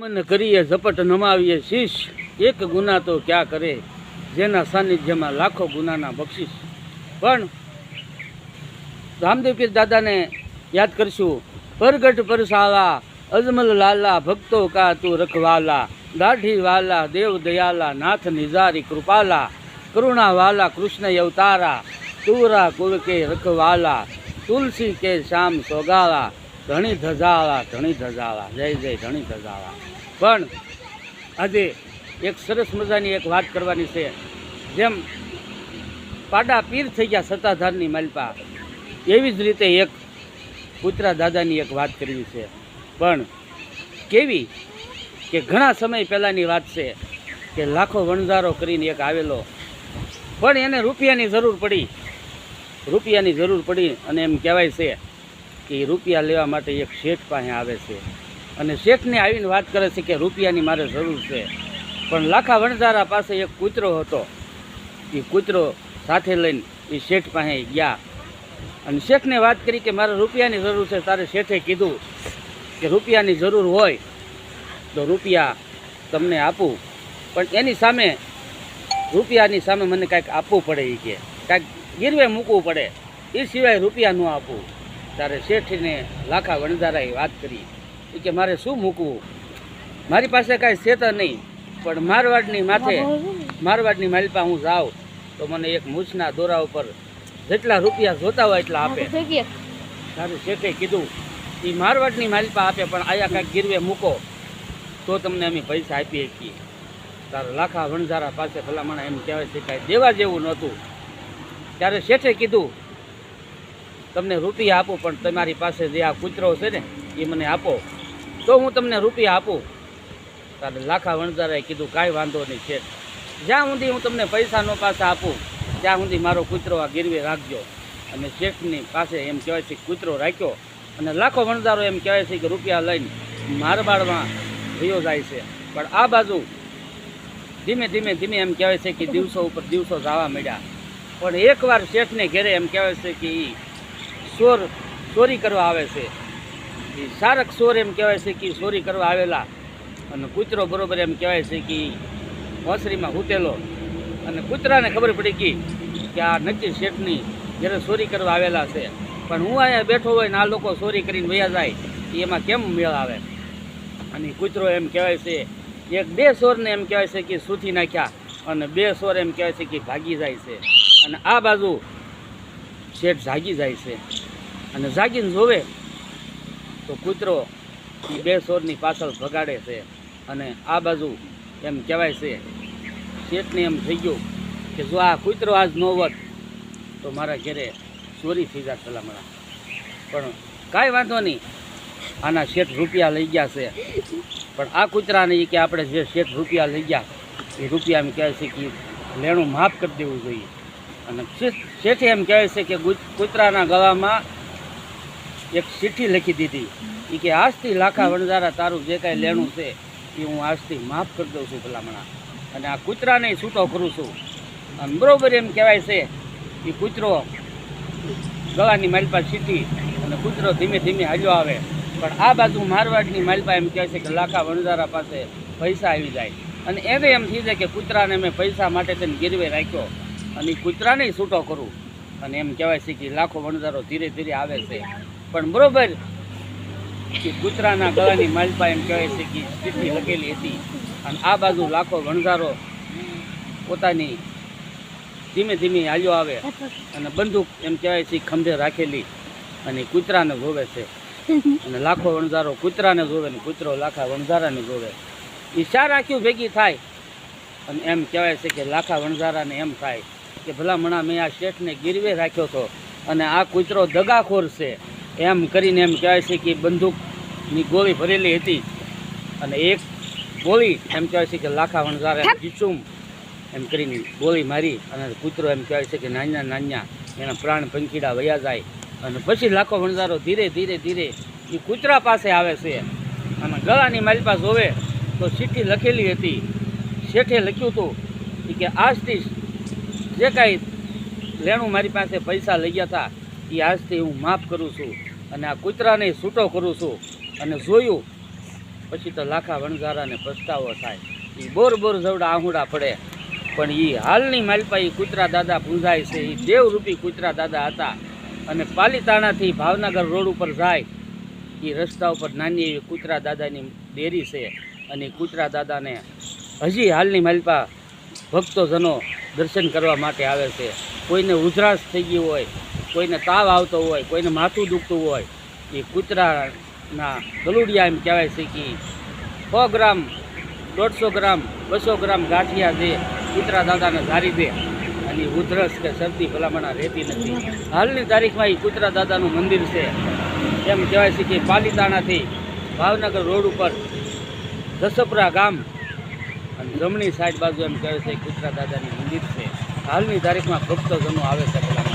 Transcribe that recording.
મન કરીએ ઝપટ નમાવીએ શીશ, એક ગુના તો ક્યાં કરે, જેના સાનિધ્યમાં લાખો ગુનાના બક્ષિસ. પણ રામદેવ પીર દાદાને યાદ કરશું. પરગટ પરસાલા અજમલ લાલા, ભક્તો કા તું રખવાલા, દાઢી વાલા દેવ દયાલા, નાથ નિજારી કૃપાલા, કરુણા વાલા કૃષ્ણ અવતારા, તુરા કુલ કે રખવાલા, તુલસી કે શ્યામ સોગાલા, ધણી ધજાલા ધણી ધજાલા, જય જય ધણી ધજાલા. પણ આજે એક સરસ મજાની એક વાત કરવાની છે. જેમ પાડા પીર થઈ ગયા સત્તાધારની માલપા, એવી જ રીતે એક કૂતરા દાદાની એક વાત કરવી છે. પણ કેવી કે ઘણા સમય પહેલાંની વાત છે કે લાખો વણઝારો કરીને એક આવેલો, પણ એને રૂપિયાની જરૂર પડી અને એમ કહેવાય છે કે રૂપિયા લેવા માટે એક શેઠ પાસે આવે છે અને શેઠને આવીને વાત કરે છે કે રૂપિયાની મારે જરૂર છે. પણ લાખા વણઝારા પાસે એક કૂતરો હતો. એ કૂતરો સાથે લઈને એ શેઠ પાસે ગયા અને શેઠને વાત કરી કે મારે રૂપિયાની જરૂર છે. તારે શેઠે કીધું કે રૂપિયાની જરૂર હોય તો રૂપિયા તમને આપું, પણ એની સામે રૂપિયાની સામે મને કાંઈક આપવું પડે, એ કે કાંઈક ગીરવે મૂકવું પડે, એ સિવાય રૂપિયા ન આપવું. ત્યારે શેઠને લાખા વણઝારાએ વાત કરી કે મારે શું મૂકવું, મારી પાસે કાંઈ છે તો નહીં, પણ મારવાડની માલપા હું જાઉં તો મને એક મૂછના દોરા ઉપર જેટલા રૂપિયા જોતા હોય એટલા આપે. ત્યારે શેઠે કીધું એ મારવાડની માલપા આપે, પણ આયા કાંઈક ગીરવે મૂકો તો તમને અમે પૈસા આપી શકીએ. ત્યારે લાખા વણઝારા પાસે ભલામણા એમ કહેવાય છે કાંઈ દેવા જેવું નહોતું. ત્યારે શેઠે કીધું તમને રૂપિયા આપું, પણ તમારી પાસે જે આ કૂતરો છે ને એ મને આપો તો હું તમને રૂપિયા આપું. ત્યારે લાખા વણઝારાએ કીધું કાંઈ વાંધો નહીં શેઠ, જ્યાં સુધી હું તમને પૈસા નો પાછા આપું ત્યાં સુધી મારો કૂતરો આ ગીરવે રાખજો. અને શેઠની પાસે એમ કહેવાય છે કૂતરો રાખ્યો અને લાખો વણઝારો એમ કહેવાય છે કે રૂપિયા લઈને મારવાડમાં વયો જાય છે. પણ આ બાજુ ધીમે ધીમે એમ કહેવાય છે કે દિવસો ઉપર દિવસો જવા માંડ્યા. પણ એકવાર શેઠને ઘેરે એમ કહેવાય છે કે એ ચોરી કરવા આવે છે. એ સારક ચોર એમ કહેવાય છે કે ચોરી કરવા આવેલા અને કૂતરો બરોબર એમ કહેવાય છે કે ઓસરીમાં હૂતેલો. અને કૂતરાને ખબર પડી ગઈ કે આ નક્કી શેઠની જ્યારે ચોરી કરવા આવેલા છે, પણ હું અહીંયા બેઠો હોય ને આ લોકો ચોરી કરીને વયા જાય એમાં કેમ મેળ આવે. અને કૂતરો એમ કહેવાય છે એક બે ચોરને એમ કહેવાય છે કે સૂથી નાખ્યા અને બે ચોર એમ કહેવાય છે કે ભાગી જાય છે. અને આ બાજુ શેઠ જાગી જાય છે અને જાગીને જોવે તો કૂતરો એ બે ચોરની પાછળ ભગાડે છે. અને આ બાજુ એમ કહેવાય છે શેઠને એમ થઈ ગયું કે જો આ કૂતરો આજ ન હોત તો મારા ઘરે ચોરી થઈ જાય ભલામણા. પણ કાંઈ વાંધો નહીં, આના શેઠ રૂપિયા લઈ ગયા છે, પણ આ કૂતરાને એ કે આપણે જે શેઠ રૂપિયા લઈ ગયા એ રૂપિયા એમ કહેવાય છે કે લેણું માફ કરી દેવું જોઈએ. અને શેઠે એમ કહેવાય છે કે કૂતરાના ગળામાં એક ચિઠ્ઠી લખી દીધી એ કે આજથી લાખા વણઝારા તારું જે કાંઈ લેણું છે એ હું આજથી માફ કરી દઉં છું ભલામણા, અને આ કૂતરાને છૂટો કરું છું. અને બરાબર એમ કહેવાય છે એ કૂતરો ગળાની માલપા ચીઠી અને કૂતરો ધીમે ધીમે હાલ્યો આવે. પણ આ બાજુ મારવાડની માલપા એમ કહે છે કે લાખા વણઝારા પાસે પૈસા આવી જાય અને એને એમ થઈ જાય કે કૂતરાને મેં પૈસા માટે તેને ગીરવે રાખ્યો અને કૂતરાને છૂટો કરું. અને એમ કહેવાય છે કે લાખો વણઝારો ધીરે ધીરે આવે છે. પણ બરાબર કે કૂતરાના ગળાની માલપા એમ કહેવાય છે કે ચીઠી લખેલી હતી અને આ બાજુ લાખો વણઝારો પોતાની ધીમે ધીમે હાલ્યો આવે અને બંદૂક એમ કહેવાય છે ખંભે રાખેલી અને કૂતરાને જોવે છે. અને લાખો વણઝારો કૂતરાને જોવે ને કૂતરો લાખા વણઝારાને જોવે. એ ચાર આંખ્યું ભેગી થાય અને એમ કહેવાય છે કે લાખા વણઝારાને એમ થાય કે ભલામણા મેં આ શેઠને ગીરવે રાખ્યો હતો અને આ કૂતરો દગાખોર છે. એમ કરીને એમ કહેવાય છે કે બંદૂકની ગોળી ભરેલી હતી અને એક ગોળી એમ કહેવાય છે કે લાખા વણઝારા જીચુમ એમ કરીને ગોળી મારી અને કૂતરો એમ કહેવાય છે કે નાના એના પ્રાણ પંખીડા વયા જાય. અને પછી લાખો વણઝારો ધીરે ધીરે એ કૂતરા પાસે આવે છે અને ગળાની માલપા જોવે તો ચિઠ્ઠી લખેલી હતી. શેઠે લખ્યું હતું કે આજથી જે કાંઈ લેણું મારી પાસે પૈસા લઈ ગયા હતા એ આજથી હું માફ કરું છું અને આ કૂતરાને છૂટો કરું છું. અને જોયું પછી તો લાખા વણઝારાને પસ્તાવો થાય. એ બોર જવડા આહુડા પડે, પણ એ હાલની માલપા એ કૂતરા દાદા પૂંજાય છે. એ દેવરૂપી કૂતરા દાદા હતા. અને પાલીતાણાથી ભાવનગર રોડ ઉપર જાય એ રસ્તા ઉપર નાની એવી કૂતરા દાદાની ડેરી છે. અને કૂતરા દાદાને હજી હાલની માલપા ભક્તોજનો દર્શન કરવા માટે આવે છે. કોઈને ઉધરાશ થઈ ગયું હોય, કોઈને તાવ આવતો હોય, કોઈને માથું દુખતું હોય, એ કૂતરાના ગલુડિયા એમ કહેવાય છે કે 100 ગ્રામ 150 ગ્રામ 200 ગ્રામ ગાંઠિયા દે, કૂતરા દાદાને ધારી દે, અને ઉધરસ કે શરદી ભલામણા રહેતી નથી. હાલની તારીખમાં એ કૂતરા દાદાનું મંદિર છે. એમ કહેવાય છે કે પાલીતાણાથી ભાવનગર રોડ ઉપર દસપરા ગામ અને જમણી સાઈડ બાજુ એમ કહેવાય છે કૂતરા દાદાની મંદિર છે. હાલની તારીખમાં ભક્તજનો આવે છે.